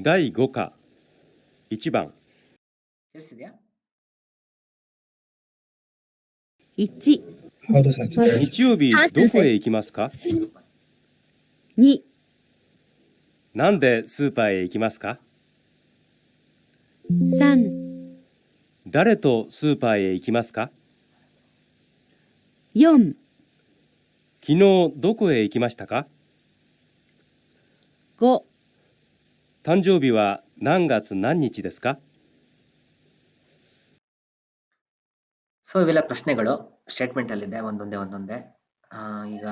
第5課1番ತಿಳಿಸಿದ್ಯಾ? 1、ಹೌದು ಸರ್.日曜日どこへ行きますか？ 2、なんでスーパーへ行きますか？ 3、誰とスーパーへ行きますか？ 4、昨日どこへ行きましたか？ 5、誕生日は何月何日ですか？ so ಇವೆಲ್ಲ ಪ್ರಶ್ನೆಗಳು statement ಅಲ್ಲಿದೆ ಒಂದೊಂದೇ. ಈಗ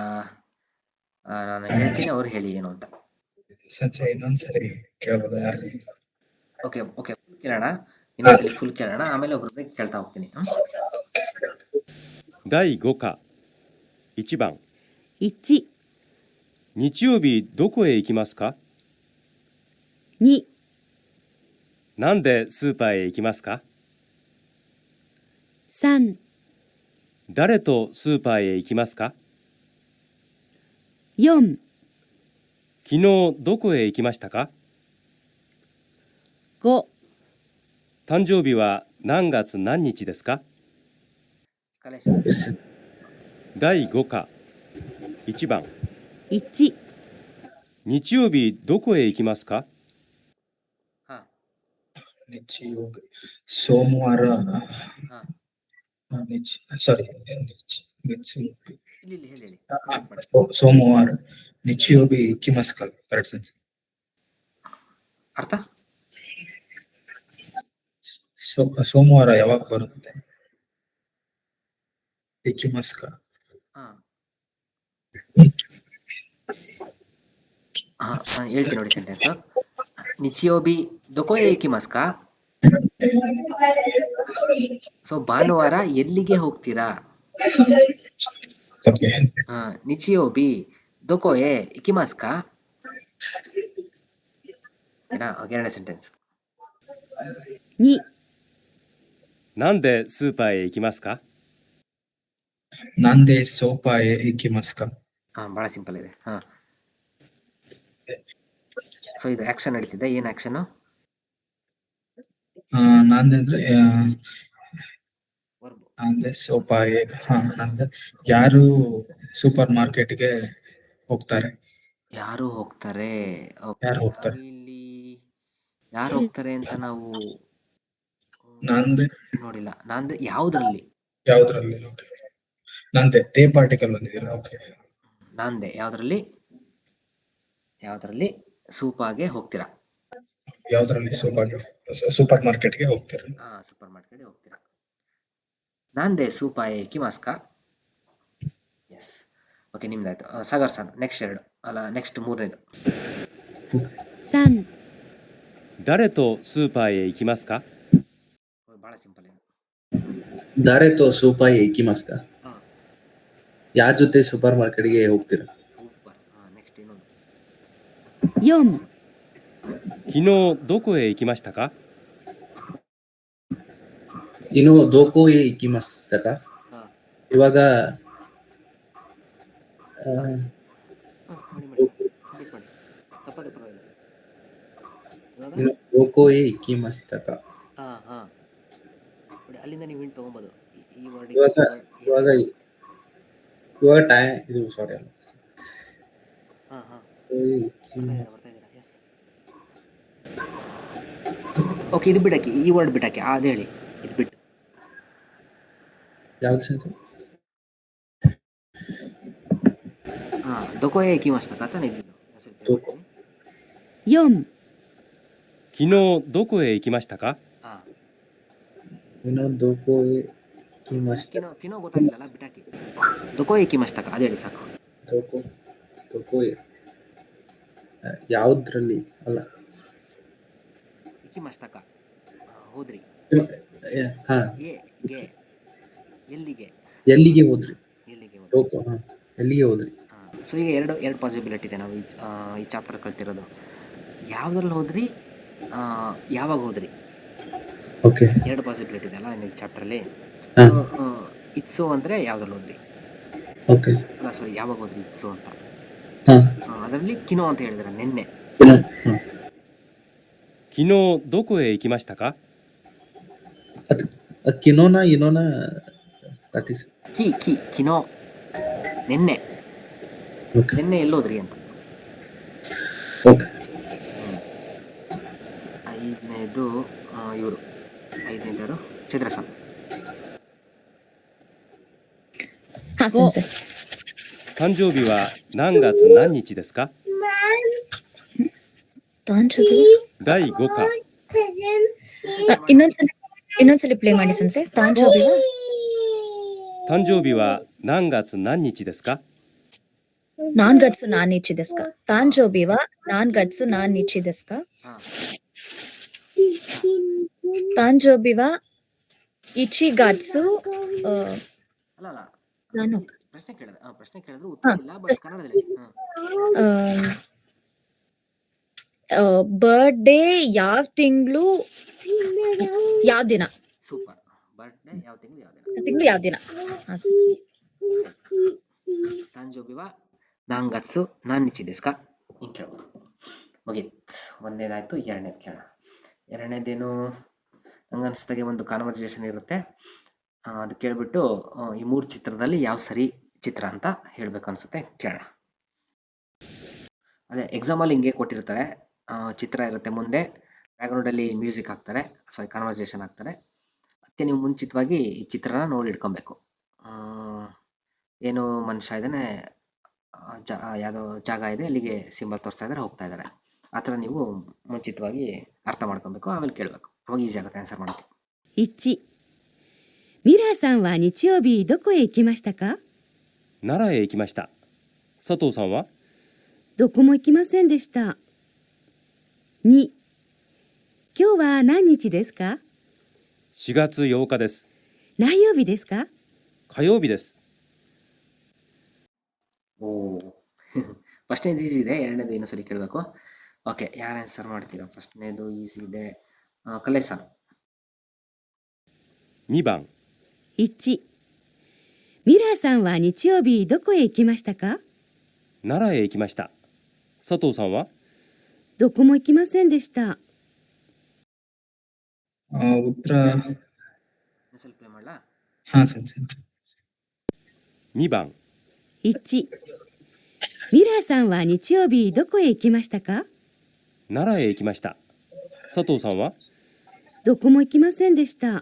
ನಾನು ಹೇಳ್ತೀನಿ, ಅವ್ರು ಹೇಳಿ ಏನು ಅಂತ. ಸಂಜೆ ಇನ್ನೊಂದ್ಸರಿ ಕೇಳ್ಬೋದಾ? ಓಕೆ ಫುಲ್ ಕೇಳೋಣ, ಇನ್ನೊಂದ್ಸಲಿ ಫುಲ್ ಕೇಳೋಣ, ಆಮೇಲೆ ಒಬ್ಬೊಬ್ಬರಿಗೆ ಕೇಳ್ತಾ ಹೋಗ್ತೀನಿ. 第5課1番1、日曜日どこへ行きますか？ 2、なんでスーパーへ行きますか？ 3、誰とスーパーへ行きますか？ 4、昨日どこへ行きましたか？ 5、誕生日は何月何日ですか？ 第5課1番1、日曜日どこへ行きますか？ 日曜日、ಸೋಮವಾರ, ಹೇಳಿ. ಸೋಮವಾರ, ನಿಚಿಯೋಬಿ ಕಿಮಸ್ಕಲ್. Correct sense. ಅರ್ಥ? ಸೋಮವಾರ ಯಾವಾಗ ಬರುತ್ತೆ? ಇಕಿಮಸ್ಕ. ಹೇಳ್ತೀನಿ ನೋಡಿ ಸೆಂಟೆನ್ಸ್. ನಿಚಿಯೋಬಿ ದೊಕೋಯೆ ಇಕಿಮಸ್ಕಾ? ಸೊ ಭಾನುವಾರ ಎಲ್ಲಿಗೆ ಹೋಗ್ತೀರಾ? ನಿಚಿಯೋಬಿ ದೊಕೋಯೆ ಇಕಿಮಸ್ಕಾ? ಎರಡನೇ ಸೆಂಟೆನ್ಸ್. 2、なんでスーパーへ行きますか？ ನಂದೇ ಸೋಪಾಯೆ ಇಕಿಮಸ್ಕ. ಬಹಳ ಸಿಂಪಲ್ ಇದೆ. ಸೊ ಇದು ಆಕ್ಷನ್ ನಡೀತಿದೆ. ಏನ್ ಆಕ್ಷನ್? ನಂದಂದ್ರೆ ನಂದೇ ಸೋಪಾಯೆ. ನಂದ ಯಾರು ಸೂಪರ್ ಮಾರ್ಕೆಟ್ಗೆ ಹೋಗ್ತಾರೆ? ಯಾರು ಹೋಗ್ತಾರೆ? ಯಾರು ಹೋಗ್ತಾರೆ? ಇಲ್ಲಿ ಯಾರು ಹೋಗ್ತಾರೆ ಅಂತ ನಾವು ನಂದೆ ನೋಡಿಲ್ಲ. ನಂದೆ ಯಾವ್ದ್ರಲ್ಲಿ? ನಂದೆ ದೇ ಪಾರ್ಟಿಕಲ್ ಬಂದಿದ್ದೀರಾ? ಓಕೆ. ನಂದೆ ಯಾವ್ದ್ರಲ್ಲಿ ಸೂಪಾಗೆ ಹೋಗ್ತೀರಾ? ಯಾವ್ದ್ರಲ್ಲಿ ಸೂಪರ್ ಮಾರ್ಕೆಟ್ಗೆ ಹೋಗ್ತೀರಾ? ಸೂಪರ್ ಮಾರ್ಕೆಟ್ಗೆ ಹೋಗ್ತೀರಾ. ನಂದೆ ಸೂಪಾಯೆ ಕಿಮಾಸ್ಕಾ? ಎಸ್. ಓಕೆ, ನಿಮ್ದಾಯ್ತು. ಸಾಗರ್ ಸರ್, ನೆಕ್ಸ್ಟ್ ಮೂರನೇದು. 3、誰とスーパーへ行きますか？ ಬಹಳ ಸಿಂಪಲ್ ಇದೆ. 誰とスーパーへ行きますか? ಯಾರ ಜೊತೆ ಸೂಪರ್ ಮಾರ್ಕೆಟ್ಗೆ ಹೋಗ್ತೀರಾ? ಸೂಪರ್. ನೆಕ್ಸ್ಟ್ ಇನ್ನೊಂದು. 4、昨日どこへ行きましたか？ ಇನ್ನು ದೋಕೋ ಹೇ ಇಕಿಮಸ್ತ ಕಾ? ಇವಾಗ ಇನ್ನು ದೋಕೋ ಹೇ ಇಕಿಮಸ್ತ ಕಾ? ಅಲ್ಲಿಂದ ನೀವು ಹಿಂಟ್ ತಗೊಬೋದು. ಈ ವರ್ಡ್ ಇವಾಗ ಟೈಮ್ ಇದು ಸಾರಿ ಅಲ್ಲ. ಬರ್ತಾ ಇದ್ದೀರಾ? ಎಸ್. ಓಕೆ, ಇದು ಬಿಡಾಕಿ, ಈ ವರ್ಡ್ ಬಿಟ್ಟಾಕಿ. ಅದು ಹೇಳಿ, ಇದು ಬಿಟ್ಟು. ಯಾವ್ದು ಸೆನ್ಸ್? ದೊಕೋಯೆ ಇಕಿಮಸ್ತಾ ತಾನೇ ಇದ್ದಿದ್ದು? 4、昨日どこへ行きましたか？ ಇನ್ನು ದೋಕೋ ಹೇ ಇಕಿಮಸ್ತ. ಕಿನೋ ಗೊತ್ತಾಗಿಲ್ಲಲ್ಲ, ಬಿಟ್ಟಾಕಿ. ದೊಕೋಯೆ ಇಕಿಮಸ್ತಾ ಅದು ಹೇಳಿ ಸಾಕು. ದೋಕೋ ಹೇ ಯಾವ್ದ್ರಲ್ಲಿ ಅಲ್ಲ. ಇಕಿಮಸ್ತಾ ಹೋದ್ರಿ. ಎಲ್ಲಿಗೆ ಹೋದ್ರಿ? ಎಲ್ಲಿಗೆ ಹೋದ್ರಿ? ಸೊ ಈಗ ಎರಡು ಪಾಸಿಬಿಲಿಟಿ ಇದೆ. ನಾವು ಈ ಚಾಪ್ಟರ್ ಕಲ್ತಿರೋದು. ಯಾವ್ದ್ರಲ್ಲಿ ಹೋದ್ರಿ, ಯಾವಾಗ ಹೋದ್ರಿ? ಓಕೆ, ಎರಡು ಪಾಸಿಬಿಲಿಟಿ ಇದೆ ಅಲ್ಲ ಈ ಚಾಪ್ಟರಲ್ಲಿ. ಇತ್ಸೋ ಅಂದ್ರೆ ಯಾವ್ದ್ರಲ್ಲಿ ಹೋದ್ರಿ? ಓಕೆ. ಅಲ್ಲ, ಸೊ ಯಾವಾಗ ಹೋದ್ರಿ ಇತ್ಸೋ ಅಂತ. ಅದರಲ್ಲಿ ಕಿನೋ ಅಂತ ಹೇಳಿದ್ರೆ ನಿನ್ನೆ. 昨日どこへ行きましたか ಕಿನೋನಾ ಇನೋನಾ ಕಾರ್ತಿಕ್ ಸರ್. ಕಿನೋ ನಿನ್ನೆ ಓಕೆ ನಿನ್ನೆ ಎಲ್ಲೋದ್ರಿ ಅಂತ. ಓಕೆ ಐದನೇದು ಇವರು ಐದನೇದಾರು ಚಂದ್ರಸಂ. はい、先生。誕生日は何月何日ですか誕生日第5課ಇನ್ನೊಂದ್ಸಲಿ ಪ್ಲೇ ಮಾಡಿ ಸೆನ್ಸೆ. ತಾಂಜೋಬಿ誕生日は何月何日ですかನಾನ್ ಗಟ್ಸು ನಾನ್ ಇಚ್ಚಿ ದೆಸ್ಕ. ತಾಂಜೋಬಿ ವಾ ನಾನ್ ಗಟ್ಸು ನಾನ್ ಇಚ್ಚಿ ದೆಸ್ಕ. ಹಾ ತಾಂಜೋಬಿ ವಾ ಇಚ್ಚಿ ಗಟ್ಸು ಅಲ್ಲ ನಾನು ಪ್ರಶ್ನೆ ಕೇಳಿದ್ರು ಉತ್ತರ ಇಲ್ಲ, ಬಟ್ ಕನ್ನಡದಲ್ಲಿ. ಬರ್ಡೇ ಯಾವ ತಿಂಗಳು ಯಾವ ದಿನ? ಸೂಪರ್. ಬರ್ತ್ಡೇ ಯಾವ ತಿಂಗಳು ಯಾವ ದಿನ? ತಿಂಗಳು ಯಾವ ದಿನ? ತಾಂಜೋಬಿವ ನಾಂಗತ್ಸು ನಾನ್ ನಿಚ್ಚಿ ದೇಸ್ಕ ಹಿಂಗೆ ಕೇಳ್ಬೋದು. ಮುಗೀತು. ಒಂದೇದಾಯ್ತು. ಎರಡನೇದು ಕೇಳೋಣ. ಎರಡನೇದೇನು ನಂಗನ್ಸ್ದಾಗೆ ಒಂದು ಕಾನ್ವರ್ಸೇಷನ್ ಇರುತ್ತೆ. ಅದು ಕೇಳ್ಬಿಟ್ಟು ಈ 3 ಚಿತ್ರದಲ್ಲಿ ಯಾವ ಸರಿ ಚಿತ್ರ ಅಂತ ಹೇಳ್ಬೇಕು ಅನ್ಸುತ್ತೆ. ಕೇಳೋಣ. ಅದೇ ಎಕ್ಸಾಮಲ್ಲಿ ಹಿಂಗೆ ಕೊಟ್ಟಿರ್ತಾರೆ. ಚಿತ್ರ ಇರುತ್ತೆ, ಮುಂದೆ ಬ್ಯಾಕ್ಗ್ರೌಂಡಲ್ಲಿ ಮ್ಯೂಸಿಕ್ ಹಾಕ್ತಾರೆ, ಸಾರಿ ಕಾನ್ವರ್ಸೇಷನ್ ಹಾಕ್ತಾರೆ. ಅದಕ್ಕೆ ನೀವು ಮುಂಚಿತವಾಗಿ ಈ ಚಿತ್ರನ ನೋಡಿ ಇಟ್ಕೊಬೇಕು. ಏನು ಮನುಷ್ಯ ಇದ್ದಾನೆ, ಯಾವುದೋ ಜಾಗ ಇದೆ, ಅಲ್ಲಿಗೆ ಸಿಂಬಲ್ ತೋರಿಸ್ತಾ ಇದ್ದಾರೆ, ಹೋಗ್ತಾ ಇದ್ದಾರೆ. ಆ ಥರ ನೀವು ಮುಂಚಿತವಾಗಿ ಅರ್ಥ ಮಾಡ್ಕೊಬೇಕು, ಆಮೇಲೆ ಕೇಳಬೇಕು. ಅವಾಗ ಈಸಿ ಆಗುತ್ತೆ ಆನ್ಸರ್ ಮಾಡೋಕ್ಕೆ. 1、ミラーさんは日曜日どこへ行きましたか？奈良へ行きました。佐藤さんはどこも行きませんでした。2、今日は何日ですか？ 4月8日です。何曜日ですか？火曜日です。ಓ ಫಸ್ಟ್ನೇದು ಈಸಿ ಇದೆ, ಎರಡನೇದು ಇನ್ನೊಂದ್ಸರಿ ಕೇಳಬೇಕು. ಓಕೆ, ಯಾರು ಆನ್ಸರ್ ಮಾಡ್ತೀರಾ? ಫಸ್ಟ್ನೇದು ಈಸಿ ಇದೆ. ಕಲ್ಲೇಶ್ ಸರ್. 2番1、ミラーさんは日曜日どこへ行きましたか？奈良へ行きました。佐藤さんはどこも行きませんでした。ಉತ್ತರ ಇನ್ನೊಂದ್ಸಲ ಪ್ಲೇ ಮಾಡಲಾ? ಹಾ ಸೆನ್ಸೆ. 2番1、ミラーさんは日曜日どこへ行きましたか？奈良へ行きました。佐藤さんはどこも行きませんでした。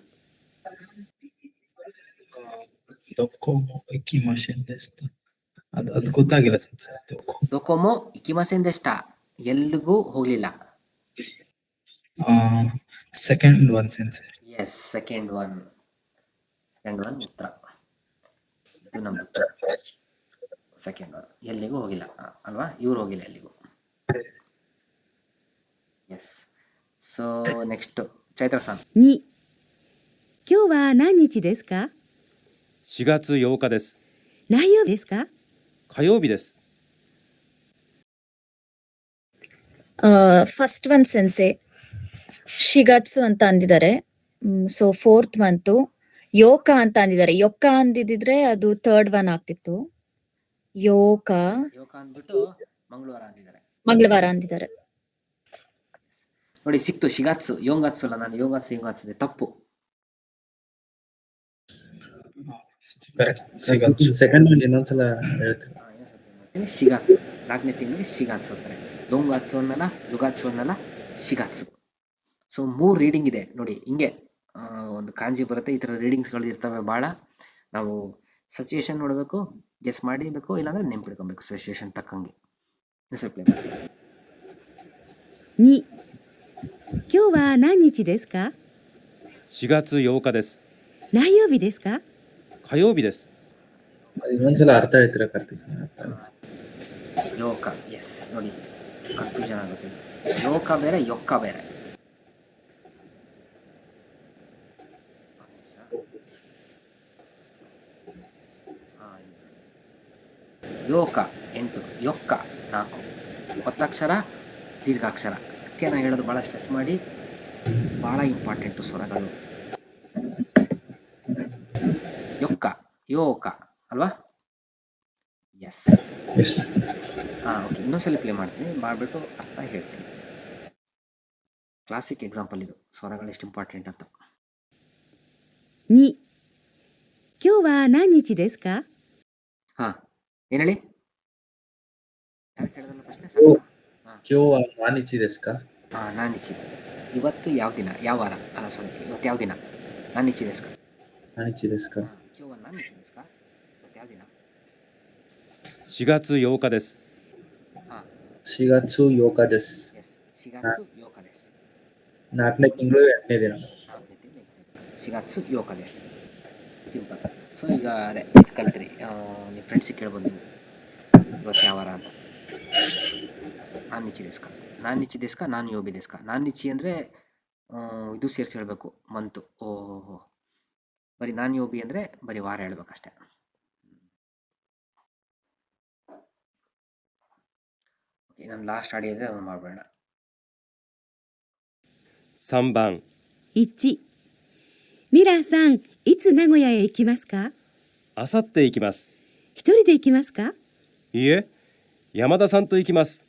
どこも行きませんでした。ಅದು ಗೊತ್ತಾಗಿಲ್ಲ ಸೆನ್ಸೆ. ದೊಕೊಮೊ ಇಕ್ಕಿಮಸೆನ್ ದೆಷ್ಟ, ಎಲ್ಲಿಗೂ ಹೋಗ್ಲಿಲ್ಲ. ಸೆಕೆಂಡ್ ಒನ್ ಸೆನ್ಸೆ. ಎಸ್, ಸೆಕೆಂಡ್ ಒನ್ ಉತ್ತರ. ಇದು ನಮ್ದು ಉತ್ತರ. ಸೆಕೆಂಡ್ ಒನ್ ಎಲ್ಲಿಗೂ ಹೋಗಿಲ್ಲ ಅಲ್ವಾ? ಇವ್ರು ಹೋಗಿಲ್ಲ ಎಲ್ಲಿಗೂ. ಎಸ್. ಸೊ ನೆಕ್ಸ್ಟ್ ಚೈತ್ರ ಸಾಂಗ್. 2、今日は何日ですか？ 4月8日です。何曜日ですか？火曜日です。ಫಸ್ಟ್ ಒನ್ ಸೆನ್ಸೆ ಶಿಗಟ್ಸು ಅಂತ ಅಂದಿದ್ದಾರೆ. ಸೊ ಫೋರ್ತ್ ಮಂತು ಯೋಕ ಅಂತ ಅಂದಿದ್ದಾರೆ. ಯೊಕ್ಕ ಅಂದಿದ್ರೆ ಅದು ಥರ್ಡ್ ಒನ್ ಆಗ್ತಿತ್ತು. ಯೋಕ ಅಂದ್ಬಿಟ್ಟು ಮಂಗಳವಾರ ಅಂದಿದ್ದಾರೆ. ಮಂಗಳವಾರ ಅಂದಿದ್ದಾರೆ. ನೋಡಿ ಸಿಕ್ತು. ಶಿಗಾತ್ಸು ಯೋಂಗಾತ್ಸು ಅಲ್ಲ, ನಾನು ಯೋಗಾತ್ಸು ಹಿಂಗಾತ್ಸಿದೆ, ತಪ್ಪು. ಸೆಕೆಂಡ್ ಒನ್ ಇನ್ನೊಂದ್ಸಲ ಹೇಳ್ತೀನಿ. ಶಿಗಾತ್ಸು 4ನೇ ತಿಂಗಳಿಗೆ ಶಿಗಾತ್ಸು ಅಂತಾರೆ. ಯೋಂಗಾತ್ಸು ಅನ್ನಲ್ಲ, ಯುಗಾತ್ಸು ಅನ್ನಲ್ಲ, ಶಿಗಾತ್ಸು. ಸೊ 3 ರೀಡಿಂಗ್ ಇದೆ ನೋಡಿ. ಹಿಂಗೆ ಒಂದು ಕಾಂಜಿ ಬರುತ್ತೆ, ಈ ಥರ ರೀಡಿಂಗ್ಸ್ಗಳು ಇರ್ತವೆ ಭಾಳ. ನಾವು ಸಿಚುಯೇಷನ್ ನೋಡಬೇಕು, ಗೆಸ್ ಮಾಡಿಬೇಕು, ಇಲ್ಲಾಂದ್ರೆ ನೆನ್ಪಿಡ್ಕೊಬೇಕು ಸಿಚುಯೇಷನ್ ತಕ್ಕಂಗೆ. ಸ್ವಲ್ಪ 2、今日は何日ですか？ 4月8日です。何曜日ですか？火曜日です。ಇನ್ನೊಂದ್ಸಲ ಅರ್ಥ ಹೇಳ್ತೀರಾ ಕಾರ್ತಿಕ್ ಸರ್? ಯೋಕ. ಎಸ್, ನೋಡಿ ಕನ್ಫ್ಯೂಷನ್ ಆಗುತ್ತೆ. ಯೋಕ ಬೇರೆ, ಯೊಕ್ಕ ಬೇರೆ. ಯೋಕ 8, ಯೊಕ್ಕ 4. ಒತ್ತಕ್ಷರ ದೀರ್ಘಾಕ್ಷರ. ಅದಕ್ಕೆ ನಾನು ಹೇಳೋದು ಭಾಳ ಸ್ಟ್ರೆಸ್ ಮಾಡಿ, ಭಾಳ ಇಂಪಾರ್ಟೆಂಟು ಸ್ವರಗಳು. ಯೊಕ್ಕ, ಯೋಕ ಅಲ್ವಾ? ಎಸ್. ಓಕೆ, ಇನ್ನೊಂದ್ಸಲ ಪ್ಲೇ ಮಾಡ್ತೀನಿ, ಮಾಡಿಬಿಟ್ಟು ಅರ್ಥ ಹೇಳ್ತೀನಿ. ಕ್ಲಾಸಿಕ್ ಎಕ್ಸಾಂಪಲ್ ಇದು, ಸ್ವರಗಳು ಎಷ್ಟು ಇಂಪಾರ್ಟೆಂಟ್ ಅಂತ. 2、今日は何日ですか？ ಹಾ, ಏನ್ ಹೇಳಿ? ಯಾರು ಕೇಳಿದ್ರಲ್ಲ ಪ್ರಶ್ನೆ? ಕ್ಯೋ ನಾನಿಚಿ ದೇಸ್ಕಾ? ಹಾ, ನಾನಿಚಿ. ಇವತ್ತು ಯಾವ ದಿನ, ಯಾವ ವಾರ? ಅಲ್ಲ ಸಾರಿ, ಇವತ್ತು ಯಾವ ದಿನ? ನಾನಿಚಿ ದೇಸ್ಕಾ? ನಾನಿಚಿ ದೇಸ್ಕಾ? ಕ್ಯೋ ನಾನಿಚಿ ದೇಸ್ಕಾ? ಇವತ್ತು ಯಾವ ದಿನ? 4月8日です。 ಹಾ, 4月8日です。 ಎಸ್, 4月8日です。 4ನೇ ತಿಂಗಳು 8ನೇ ದಿನ. 4ನೇ ತಿಂಗಳು 4月8日です。ಸಿಂಪಲ್. ಸೊ ಈಗ ಅದೇ ಇದು ಕಲ್ತ್ರಿ, ನಿಮ್ಮ ಫ್ರೆಂಡ್ಸಿಗೆ ಕೇಳ್ಬೋದು ನೀವು ಇವತ್ತು ಯಾವ ವಾರ ಅಂತ. ನಾನಿಚಿ ದೇಸ್ಕಾ, ನಾನಿಚಿ ದೇಸ್ಕಾ, ನಾನು ಯೋಬಿ ದೇಸ್ಕಾ. ನಾನಿಚಿ ಅಂದರೆ ಇದು ಸೇರಿಸಿ ಹೇಳಬೇಕು, ಮಂತು. ಓಹೋ, ಬರೀ ನಾನು ಯೋಬಿ ಅಂದರೆ ಬರೀ ವಾರ ಹೇಳ್ಬೇಕಷ್ಟೆ. ಓಕೆ, ನಾನು ಲಾಸ್ಟ್ ಆಡಿಯೋ ಇದೆ, ಅದನ್ನು ಮಾಡಬೇಡ. 3番、 1、ミラーさん、いつ名古屋へ行きますか？あさって行きます。一人で行きますか？いいえ、山田さんと行きます。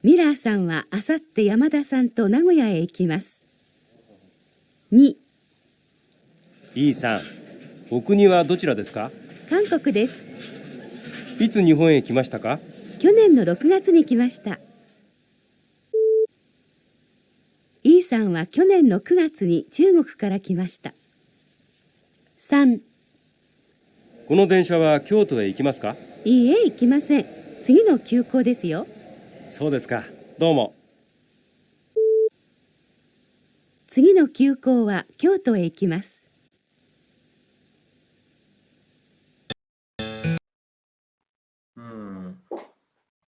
ミラーさんはあさって山田さんと名古屋へ行きます。2、イーさん、お国はどちらですか？韓国です。いつ日本へ来ましたか？去年の6月に来ました。イーさんは去年の9月に中国から来ました。3、この電車は京都へ行きますか？いいえ、行きません。次の急行ですよ。そうですか。どうも。次の急行は京都へ行きます。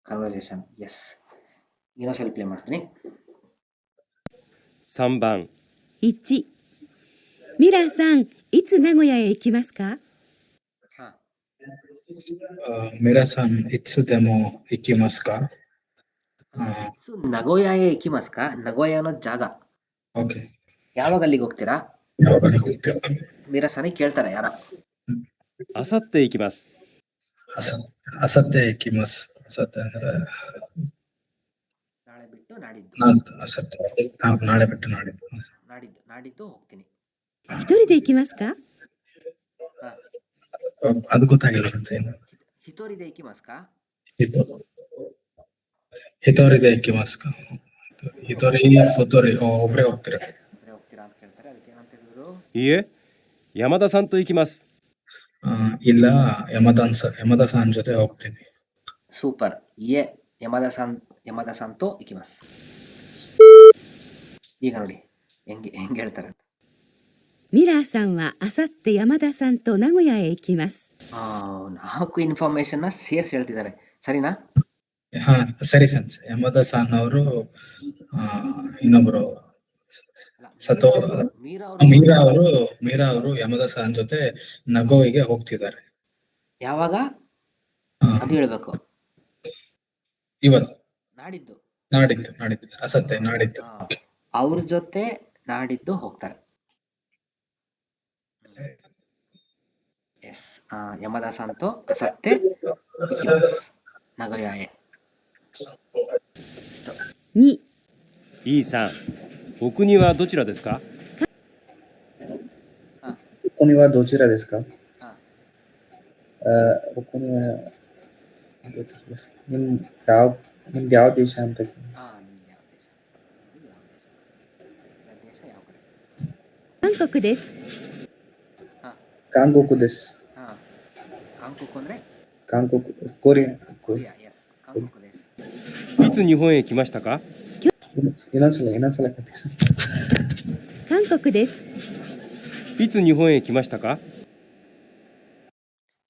ಕನ್ವರ್ಸೇಷನ್, ಎಸ್. ಇನ್ನೊಂದ್ಸಲ ಪ್ಲೇ ಮಾಡ್ತೀನಿ. 3番、 1、ミラーさん、いつ名古屋へ行きますか？ ಹಾ, मेरा सन इत्सु देमो इकिमासु का? ಇತ್ಸು ನಗೋಯಾಗೆ ಇಕಿಮಾಸ್ ಕಾ? ನಗೋಯಾ ಅನ್ನೋ ಜಾಗ. ಓಕೆ, ಯಾವಾಗ ಅಲ್ಲಿಗೆ ಹೋಗ್ತೀರಾ? ಯಾವಾಗ ಹೋಗ್ತೀರಾ? ಮೀರಾಸನಿ ಕೇಳ್ತಾರೆ ಯಾರ. あさって行きます。あさって行きます。あさってಅಂದ್ರೆ ನಾಳೆ ಬಿಟ್ಟು ನಾಡಿದ್ದು. ಆさって、ನಾಳೆ ಬಿಟ್ಟು ನಾಡಿದ್ದು. ನಾಡಿದ್ದು ಹೋಗ್ತೀನಿ. 一人で行きますか？ ಹಾ, ಅದು ಗೊತ್ತಾಗಿಲ್ಲ ಫ್ರೆಂಡ್ಸ್. ಏನು ಹಿತೋರಿದೆ ಇಕಿಮಾಸ್ ಕಾ? ಹಿತೋರಿದೆ ಇಕಿಮಾಸ್ ಕಾ? ಹಿತೋರಿ ಫುತೋರಿ ಒಬ್ಬರೇ ಹೋಗ್ತೀರಾ? ಒಬ್ರೇ ಹೋಗ್ತೀರಾ ಅಂತ ಕೇಳ್ತಾರೆ. ಅದಕ್ಕೆ ಏನಂತ ಹೇಳಿದ್ರು? いいえ、山田さんと行きます。 ಇಲ್ಲ, ಯಮದ ಸಾನ್ ಜೊತೆ ಹೋಗ್ತೀನಿ. ಸೂಪರ್. ಎ ಯಮದ ಸಂತೋ ಇಕಿಮಾಸ್. ಈಗ ನೋಡಿ ಹೆಂಗೆ ಹೇಳ್ತಾರೆ ಅಂತ. ミラーさんはあさって山田さんと名古屋へ行きます。 ನಾಲ್ಕು ಇನ್ಫಾರ್ಮೇಶನ್ ಸೇರಿಸಿ ಹೇಳ್ತಿದ್ದಾರೆ, ಸರಿನಾ? ಹಾ, ಸರಿ ಸೆನ್ಸ್. ಯಮದ ಸಾನ್ ಅವರು ಇನ್ನೊಬ್ರು ಸತೋ ಮೀರಾ ಅವರು ಯಮದ ಸಾನ್ ಜೊತೆ ನಗೋವಿಗೆ ಹೋಗ್ತಿದ್ದಾರೆ. ಯಾವಾಗ ಅದು ಹೇಳ್ಬೇಕು. ಇವತ್ತು, ನಾಡಿದ್ದು. ಅಸತ್ತೆ ನಾಡಿದ್ದು. ಅವ್ರ ಜೊತೆ ನಾಡಿದ್ದು ಹೋಗ್ತಾರೆ. ಎಸ್, ಯಮದ ಸಂತೋ ಅಸತ್ತೆ ಇಕಿಮಾಸ್ ನಗೋಯಾಗೆ. 2、イーさん、お国はどちらですか？お国はどちらですか？ಹಾ, お国はどちらですか？ನಿಮ್ದು ಯಾವ ದೇಶ ಅಂತ. ನಿಮ್ದು ಯಾವ ದೇಶ? ದೇಶ ಯಾವ ಕಡೆ? 韓国です。 ಕಾಂಗೋಕು ದೇಶ. ಕಾಂಕೋಕ್ ಅಂದ್ರೆ ಕಾಂಗೋಕು, ಕೊರಿಯಾ. ಕೊರಿಯಾ. ಎಸ್, ಕಾಂಕೋಕ್ ದೇಶ. いつ日本へ来ましたか？ ಇನ್ನೊಂದ್ಸಲ ಕತ್ತಿ ಸರ್. 韓国です。 いつ日本へ来ましたか？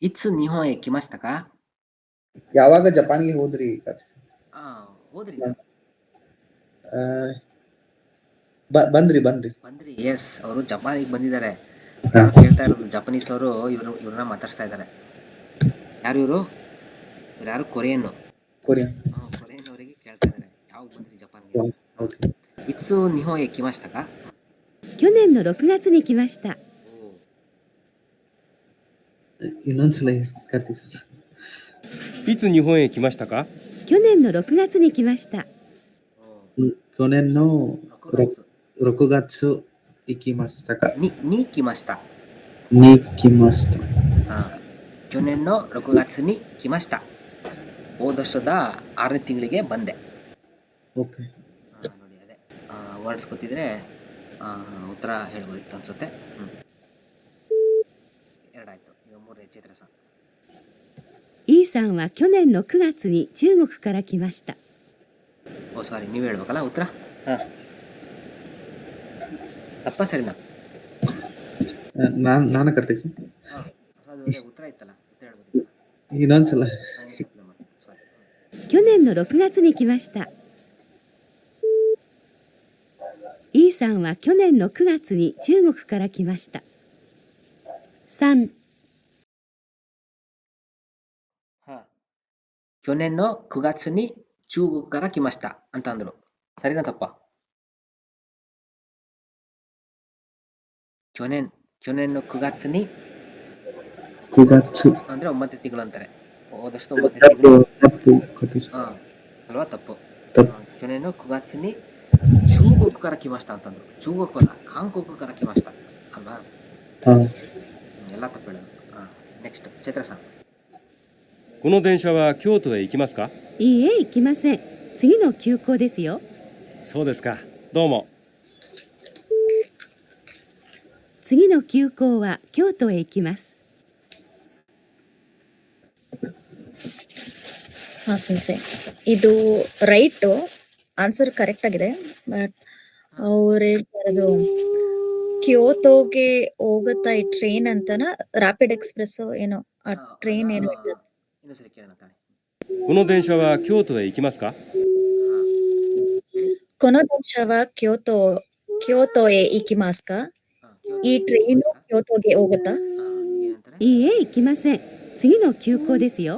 いつ日本へ来ましたか? ಯಾವಾಗ ಜಪಾನ್ಗೆ ಹೋದ್ರಿ? ಹೋದ್ರಿ. ಬಂದ್ರಿ. ಎಸ್, ಅವರು ಜಪಾನಿಗೆ ಬಂದಿದ್ದಾರೆ. ಕೇಳ್ತಾ ಇರೋದು ಜಪಾನೀಸ್ ಅವರು ಇವ್ರನ್ನ ಮಾತಾಡ್ಸ್ತಾ ಇದ್ದಾರೆ. ಯಾರು ಇವರು? ಯಾರು? ಕೊರಿಯನ್ ಅವರಿಗೆ ಕೇಳ್ತಾ ಇದ್ದಾರೆ, ಯಾವಾಗ ಬಂದ್ರಿ ಜಪಾನ್ಗೆ? ಇತ್ಸು ನಿಹೋ ಹೇ ಕಿಮಾಸ್ತಾ ಕಾ? 去年の6月に来ました。 ಇನ್ನೊಂದ್ಸಲ ಕತ್ತಿ ಸರ್. いつ日本へ来ましたか？ 去年の6月に来ました。去年の6 6月行きましたかに来ました。に来ました。去年の6月に来ました。ಹೋದ ವರ್ಷದ 6ನೇ ತಿಂಗಳಿಗೆ ಬಂದೆ. ಓಕೆ. ನೋಡಿ ಅದೇ ವರ್ಡ್ಸ್ ಗೊತ್ತಿದ್ರೆ ಉತ್ತರ ಹೇಳ್ಬೋದಿತ್ತು ಅನ್ಸುತ್ತೆ. ಎರಡಾಯ್ತು. ಈಗ ಮೂರನೇ ಚೈತ್ರ ಸರ್. E さんは去年の9月に中国から来ました。ಓ ಸಾರಿ, ನೀವು ಹೇಳ್ಬೇಕಲ್ಲ ಉತ್ತರ. ತಪ್ಪ ಸರಿನಾ? ನಾನು ಕರ್ತೀನಿ ಸರ್. ಅದು ಅದೇ ಉತ್ತರ ಇತ್ತಲ್ಲ, ಉತ್ತರ ಹೇಳ್ಬೋದಿತ್ತಲ್ಲ. ಇನ್ನೊಂದ್ಸಲ. ಸಾರಿ.去年の6月に来ました。E さんは去年の9月に中国から来ました。3、去年の9月に中国から来ましたಅಂತ ಅಂದ್ರು. ಸರಿನಾ ತಪ್ಪ?去年の9月に9月ಅಂದ್ರೆ 9 ತಿಂಗಳು ಅಂತಾರೆ. ಹೋದ ವರ್ಷದ 9 ತಿಂಗಳು. ಅಲ್ವಾ? ತಪ್ಪು. 去年の9月に中国から来ましたಅಂತಂದ್ರು. 中国ಅಲ್ಲ,韓国から来ましたಅಲ್ವಾ? ಎಲ್ಲ ತಪ್ಪು ಹೇಳೋದು. ನೆಕ್ಸ್ಟ್ ಚೈತ್ರ ಸರ್.この電車は京都へ行きますか？いいえ、行きません。次の急行ですよ。そうですか。どうも。次の急行は京都へ行きます。先生, ಇದು ರೈಟ್ ಆನ್ಸರ್ ಕರೆಕ್ಟ್ ಆಗಿದೆ. ಬಟ್ ಅವ್ರು ಹೇಳ್ತಾರದು ಕ್ಯೋತೋಗೆ ಹೋಗುತ್ತಾ ಈ ಟ್ರೈನ್ ಅಂತನ, ರ್ಯಾಪಿಡ್ ಎಕ್ಸ್ಪ್ರೆಸ್ ಏನೋ ಆ ಟ್ರೈನ್ ಏನು ಹೇಳ್ತಾರೆ. ಇನ್ನೊಂದ್ಸರಿ ಕೇಳೋಣ ತಾನೆ. この電車は京都へ行きますか？この電車は京都へ行きますか? ಈ ಟ್ರೈನು ಕ್ಯೋತೋಗೆ ಹೋಗುತ್ತಾ? いいえ、行きません。次の急行ですよ。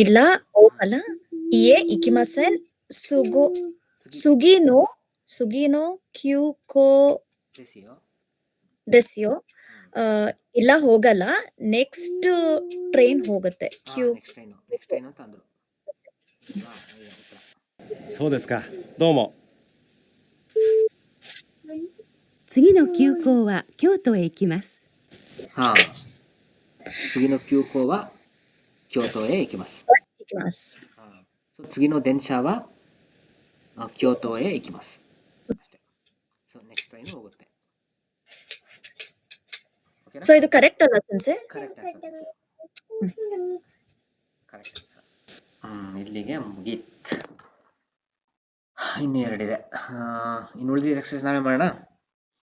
ಇಲ್ಲ, ಹೋಗಲ್ಲ. ಇಯೇ ಇಕಿಮಸೆನ್ ಸುಗಿನೋ ಕ್ಯೂಕೋ ದೆಸ್ಯೋ. ಇಲ್ಲ, ಹೋಗಲ್ಲ. ನೆಕ್ಸ್ಟ್ ಟ್ರೈನ್ ಹೋಗುತ್ತೆ. ನೆಕ್ಸ್ಟ್ ಟ್ರೈನ್ ಅಂತ ಅಂದ್ರು. そうですか。どうも。次の急行は京都へ行きます。次の急行は京都へ行きます。次の電車は京都へ行きます。ネクストラインಹೋಗುತ್ತೆ. ಸೊ ಇದು ಕರೆಕ್ಟ್ ಅಲ್ಲ ಸೆನ್ಸೆ? ಕರೆಕ್ಟ್ ಆನ್ಸರ್です. Correct answer. ಇಲ್ಲಿಗೆ ಮುಗೀತು. ಇನ್ನು ಎರಡಿದೆ. ಇನ್ನು ಉಳಿದಿದ್ದ ಎಕ್ಸರ್ಸೈಸ್ ನಾವೇ ಮಾಡೋಣ.